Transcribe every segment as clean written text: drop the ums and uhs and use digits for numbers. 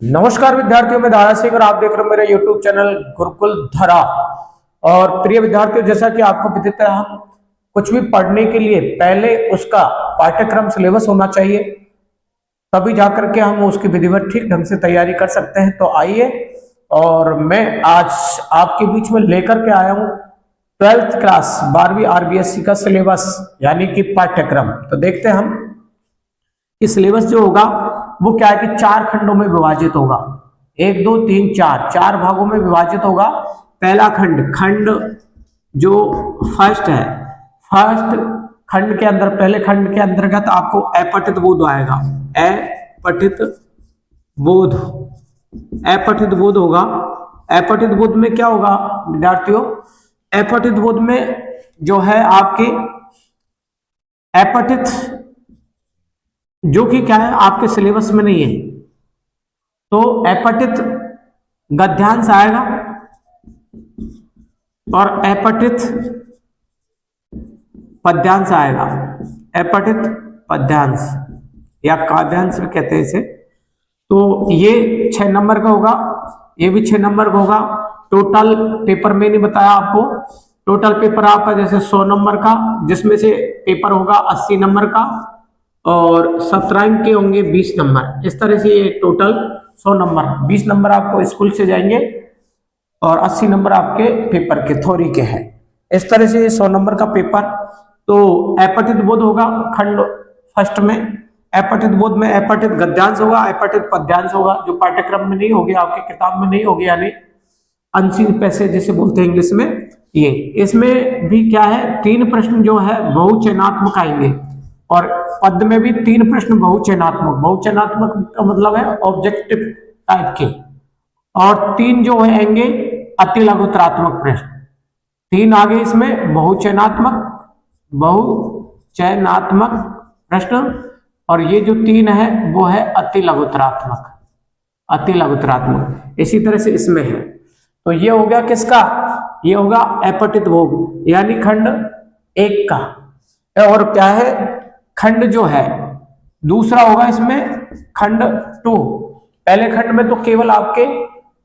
नमस्कार विद्यार्थियों, मैं दारा सिंह और आप देख रहे हो मेरे YouTube चैनल गुरुकुल धरा। और प्रिय विद्यार्थियों, जैसा कि आपको विदित है, हम कुछ भी पढ़ने के लिए पहले उसका पाठ्यक्रम सिलेबस होना चाहिए, तभी जाकर के हम उसकी विधिवत ठीक ढंग से तैयारी कर सकते हैं। तो आइए, और मैं आज आपके बीच में लेकर के आया हूँ 12th क्लास 12वीं RBSC का सिलेबस यानी कि पाठ्यक्रम। तो देखते हैं हम कि सिलेबस जो होगा वो क्या है कि 4 खंडों में विभाजित होगा। 1 2 3 4 4 भागों में विभाजित होगा। पहला खंड जो फर्स्ट है, फर्स्ट खंड के अंदर, पहले खंड के अंतर्गत आपको अपठित बोध आएगा। अपठित बोध, अपठित बोध होगा। अपठित बोध में क्या होगा विद्यार्थियों? अपठित बोध में जो है आपके अपठित, जो कि क्या है आपके सिलेबस में नहीं है, तो अपठित गद्यांश आएगा और अपठित पद्यांश आएगा। अपठित पद्यांश या काव्यांश भी कहते हैं इसे। तो ये 6 नंबर का होगा, ये भी 6 नंबर का होगा। टोटल पेपर में नहीं बताया आपको, टोटल पेपर आपका जैसे 100 नंबर का, जिसमें से पेपर होगा 80 नंबर का और 17 अंक के होंगे 20 नंबर। इस तरह से ये टोटल 100 नंबर, 20 नंबर आपको स्कूल से जाएंगे और 80 नंबर आपके पेपर के थ्योरी के हैं। इस तरह से 100 नंबर का पेपर। तो अपठित बोध होगा खंड फर्स्ट में। अपठित बोध में अपठित गद्यांश होगा, अपठित पद्यांश होगा, जो पाठ्यक्रम में नहीं होगी, आपकी किताब में नहीं होगी, यानी अनसीन पैसेज जिसे बोलते हैं इंग्लिश में। ये इसमें भी क्या है, 3 प्रश्न जो है बहुचयनात्मक आएंगे और पद में भी 3 प्रश्न बहुचयनात्मक। बहुचयनात्मक का मतलब है ऑब्जेक्टिव टाइप के, और 3 जो आएंगे अति लघुतरात्मक प्रश्न। 3 आगे इसमें बहुचयनात्मक प्रश्न, और ये जो 3 है वो है अति लघुतरात्मक। अति लघुतरात्मक इसी तरह से इसमें है। तो ये हो गया किसका? ये होगा अपठित भोग यानी खंड 1 का। और क्या है, खंड जो है दूसरा होगा इसमें खंड 2। पहले खंड में तो केवल आपके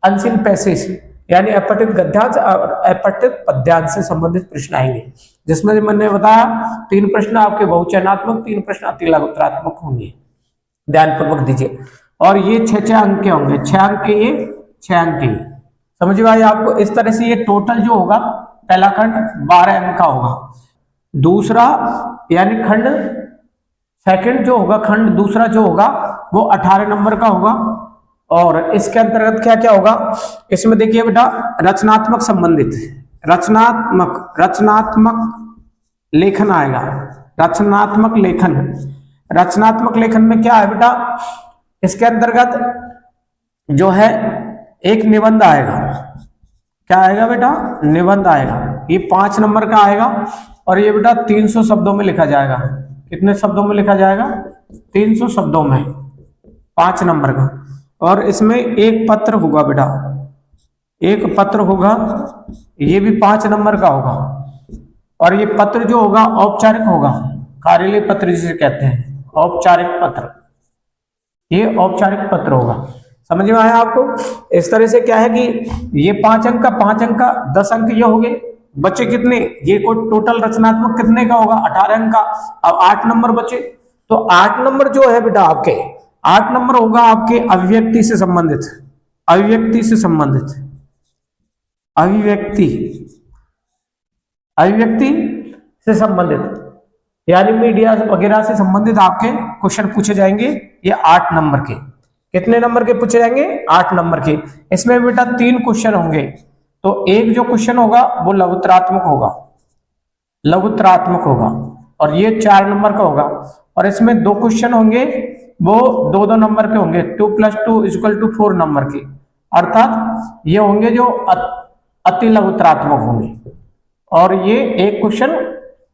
अनसीन पैसेज यानी अपठित गद्यांश और अपठित पद्यांश से संबंधित प्रश्न आएंगे, जिसमें मैंने बताया 3 प्रश्न आपके बहुचयनात्मक, 3 प्रश्न अति लघुतरात्मक होंगे। ध्यानपूर्वक दीजिए। और ये 6 अंक के होंगे, 6 अंक के, ये 6 अंक के। समझ में आया आपको? इस तरह से ये टोटल जो होगा पहला खंड 12 अंक का होगा। दूसरा यानी खंड सेकंड जो होगा, खंड दूसरा जो होगा वो 18 नंबर का होगा। और इसके अंतर्गत क्या क्या होगा इसमें देखिए बेटा, रचनात्मक संबंधित, रचनात्मक लेखन आएगा। रचनात्मक लेखन, रचनात्मक लेखन में क्या है बेटा, इसके अंतर्गत जो है एक निबंध आएगा। क्या आएगा बेटा? निबंध आएगा। ये 5 नंबर का आएगा और ये बेटा 300 शब्दों में लिखा जाएगा। कितने शब्दों में लिखा जाएगा? 300 शब्दों में, 5 नंबर का। और इसमें एक पत्र होगा बेटा, एक पत्र होगा, ये भी 5 नंबर का होगा। और ये पत्र जो होगा औपचारिक होगा, कार्यालय पत्र जिसे कहते हैं, औपचारिक पत्र। ये औपचारिक पत्र होगा। समझ में आया आपको? इस तरह से क्या है कि ये 5 अंक का, 5 अंक का 10 अंक ये हो गए। बचे कितने? ये को टोटल रचनात्मक कितने का होगा? 18 अंक का। अब 8 नंबर बचे। तो 8 नंबर जो है बेटा आपके, 8 नंबर होगा आपके अभिव्यक्ति से संबंधित। अभिव्यक्ति से संबंधित, अभिव्यक्ति, अभिव्यक्ति से संबंधित यानी मीडिया वगैरह से संबंधित आपके क्वेश्चन पूछे जाएंगे। ये 8 नंबर के। कितने नंबर के पूछे जाएंगे? 8 नंबर के। इसमें बेटा 3 क्वेश्चन होंगे। तो एक जो क्वेश्चन होगा वो लघुतरात्मक होगा, लघुतरात्मक होगा, और ये 4 नंबर का होगा। और इसमें 2 क्वेश्चन होंगे, वो 2-2 नंबर के होंगे। 2 + 2 = 4 नंबर के, अर्थात ये होंगे जो अति लघुतरात्मक होंगे। और ये एक क्वेश्चन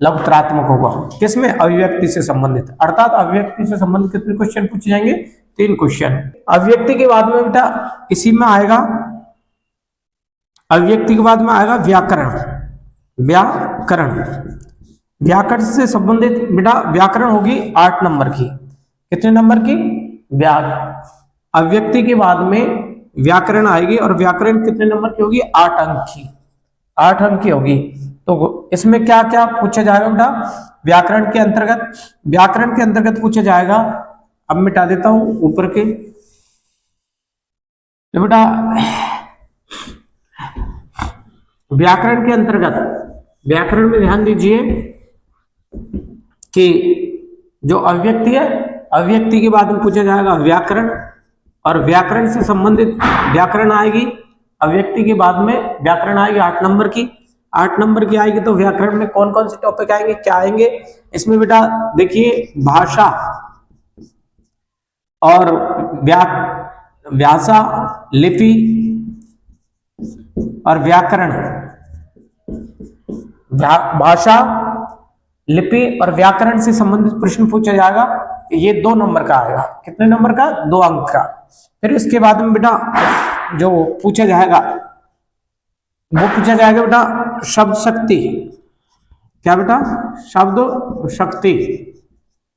लघुतरात्मक होगा, किसमें? अभिव्यक्ति से संबंधित। अर्थात अभिव्यक्ति से संबंधित कितने क्वेश्चन पूछे जाएंगे? 3 क्वेश्चन। अभिव्यक्ति के बाद में बेटा इसी में आएगा, अभिव्यक्ति के बाद में आएगा व्याकरण। व्याकरण, व्याकरण से संबंधित बेटा व्याकरण होगी 8 नंबर की। कितने नंबर की? व्या अव्यक्ति के बाद में व्याकरण आएगी और व्याकरण कितने नंबर की होगी? 8 अंक की, 8 अंक की होगी। तो इसमें क्या क्या पूछा जाएगा बेटा? व्याकरण के अंतर्गत पूछा जाएगा। अब मिटा देता हूं ऊपर के। तो बेटा व्याकरण के अंतर्गत, व्याकरण में ध्यान दीजिए कि जो अव्यक्ति है, अव्यक्ति के बाद में पूछा जाएगा व्याकरण, और व्याकरण से संबंधित व्याकरण आएगी। अव्यक्ति के बाद में व्याकरण आएगी 8 नंबर की, 8 नंबर की आएगी। तो व्याकरण में कौन कौन से टॉपिक आएंगे, क्या आएंगे? इसमें बेटा देखिए भाषा और व्यासा, लिपि और व्याकरण। भाषा, लिपि और व्याकरण से संबंधित प्रश्न पूछा जाएगा। ये 2 नंबर का आएगा। कितने नंबर का? 2 अंक का। फिर इसके बाद में बेटा जो पूछा जाएगा वो पूछा जाएगा बेटा शब्द शक्ति। क्या बेटा? शब्द शक्ति।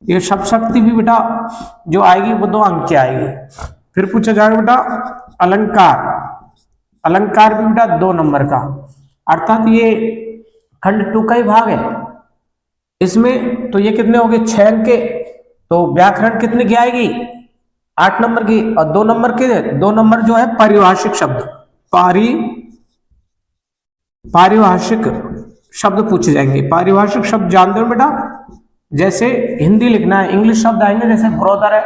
ये शब्द शक्ति भी बेटा जो आएगी वो 2 अंक की आएगी। फिर पूछा जाएगा बेटा अलंकार। अलंकार भी बेटा 2 नंबर का, अर्थात ये खंड 2 का ही भाग है इसमें। तो ये कितने हो गए? 6 अंक के। तो व्याकरण कितने की आएगी? 8 नंबर की। और 2 नंबर के, 2 नंबर जो है पारिभाषिक शब्द, पारिभाषिक शब्द पूछे जाएंगे। पारिभाषिक शब्द जानते हो बेटा? जैसे हिंदी लिखना है, इंग्लिश शब्द आएंगे, जैसे ब्रोदर है,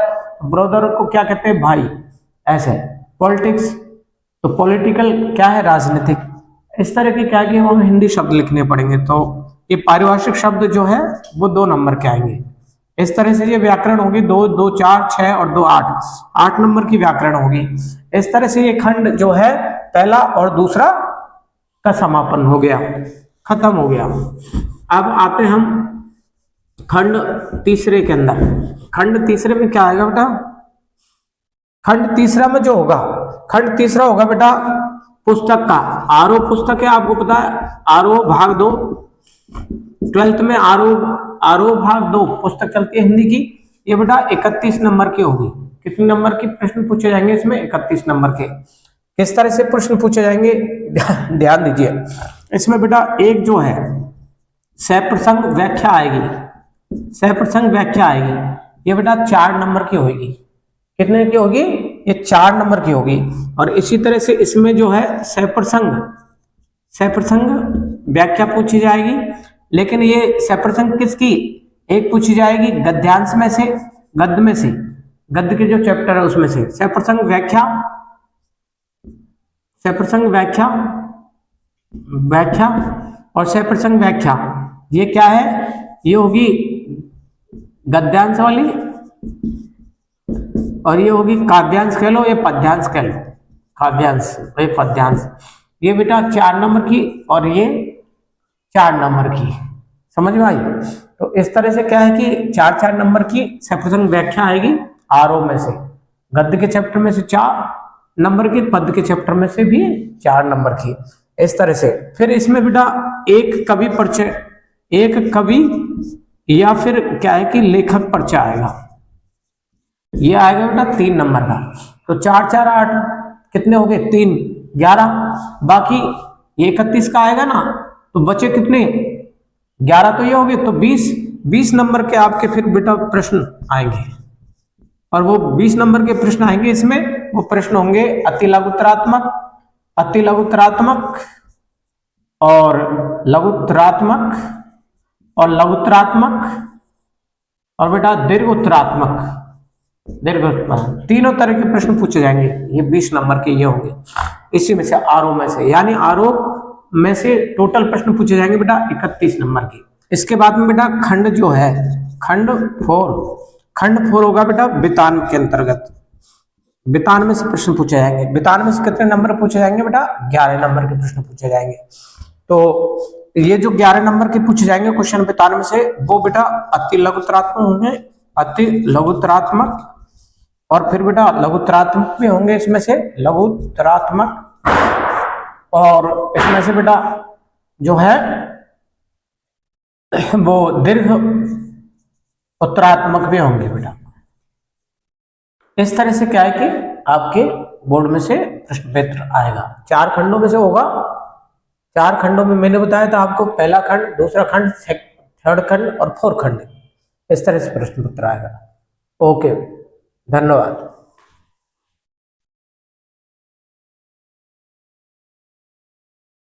ब्रोदर को क्या कहते हैं? भाई। ऐसे पॉलिटिक्स, तो पॉलिटिकल क्या है? राजनीतिक। इस तरह के क्या कि हम हिंदी शब्द लिखने पड़ेंगे। तो ये पारिभाषिक शब्द जो है वो 2 नंबर के आएंगे। इस तरह से ये व्याकरण होगी 2, 2, 4, 6 और 2, 8, 8 नंबर की व्याकरण होगी। इस तरह से ये खंड जो है पहला और दूसरा का समापन हो गया, खत्म हो गया। अब आते हम खंड तीसरे के अंदर। खंड तीसरे में क्या आएगा बेटा? खंड तीसरा में जो होगा, खंड तीसरा होगा बेटा पुस्तक का। आरोह पुस्तक है, आपको पता है, आरोह भाग 2, 12th में आरोह भाग 2 पुस्तक चलती है हिंदी की। ये बेटा 31 नंबर की होगी। कितने नंबर के प्रश्न पूछे जाएंगे इसमें? 31 नंबर के। किस तरह से प्रश्न पूछे जाएंगे ध्यान दीजिए। इसमें बेटा एक जो है सप्रसंग व्याख्या आएगी, सप्रसंग व्याख्या आएगी। ये बेटा 4 नंबर की होगी। कितने की होगी? ये 4 नंबर की होगी। और इसी तरह से इसमें जो है सप्रसंग व्याख्या पूछी जाएगी। लेकिन ये सप्रसंग किसकी? एक पूछी जाएगी गद्यांश में से, गद्य में से, गद्य के जो चैप्टर है उसमें से सप्रसंग व्याख्या, सप्रसंग व्याख्या, व्याख्या और सप्रसंग व्याख्या। ये क्या है? ये होगी गद्यांश वाली, और ये होगी काव्यांश कह लो, ये पद्यांश कह लो, काव्यांश ये पद्यांश। ये बेटा 4 नंबर की और ये 4 नंबर की, समझ में आई? तो इस तरह से क्या है कि 4-4 नंबर की सप्रसंग व्याख्या आएगी आरोह में से, गद्य के चैप्टर में से 4 नंबर की, पद्य के चैप्टर में से भी 4 नंबर की। इस तरह से फिर इसमें बेटा एक कवि परिचय, एक कवि या फिर क्या है कि लेखक परिचय आएगा। ये आएगा बेटा 3 नंबर का। तो 4-4 8 कितने हो गए? 3, 11। बाकी ये 31 का आएगा ना, तो बचे कितने? 11 तो ये हो गए, तो 20 नंबर के आपके फिर बेटा प्रश्न आएंगे। और वो 20 नंबर के प्रश्न आएंगे इसमें, वो प्रश्न होंगे अति लघुत्तरात्मक, अति लघुत्तरात्मक और लघुत्तरात्मक और लघुत्तरात्मक और बेटा दीर्घ उत्तरात्मक, दीर्घ तीनों तरह के प्रश्न पूछे जाएंगे। ये 20 नंबर के ये होंगे इसी में से, आरोह में से, यानी आरोह में से टोटल प्रश्न पूछे जाएंगे बेटा 31 नंबर के। इसके बाद में बेटा खंड जो है खंड 4 होगा बेटा वितान के अंतर्गत। वितान में से प्रश्न पूछे जाएंगे। वितान में से कितने नंबर पूछे जाएंगे बेटा? 11 नंबर के प्रश्न पूछे जाएंगे। तो ये जो 11 नंबर के पूछे जाएंगे क्वेश्चन वितान में से, वो बेटा अति लघुत्तरात्मक होंगे, अति लघुत्तरात्मक, और फिर बेटा लघुत्तरात्मक भी होंगे इसमें से, लघुत्तरात्मक, और इसमें से बेटा जो है वो दीर्घ उत्तरात्मक भी होंगे बेटा। इस तरह से क्या है कि आपके बोर्ड में से प्रश्न पत्र आएगा। 4 खंडों में से होगा। 4 खंडों में मैंने बताया था आपको, पहला खंड, दूसरा खंड, थर्ड खंड और फोर्थ खंड, इस तरह से प्रश्न पत्र आएगा। ओके, धन्यवाद।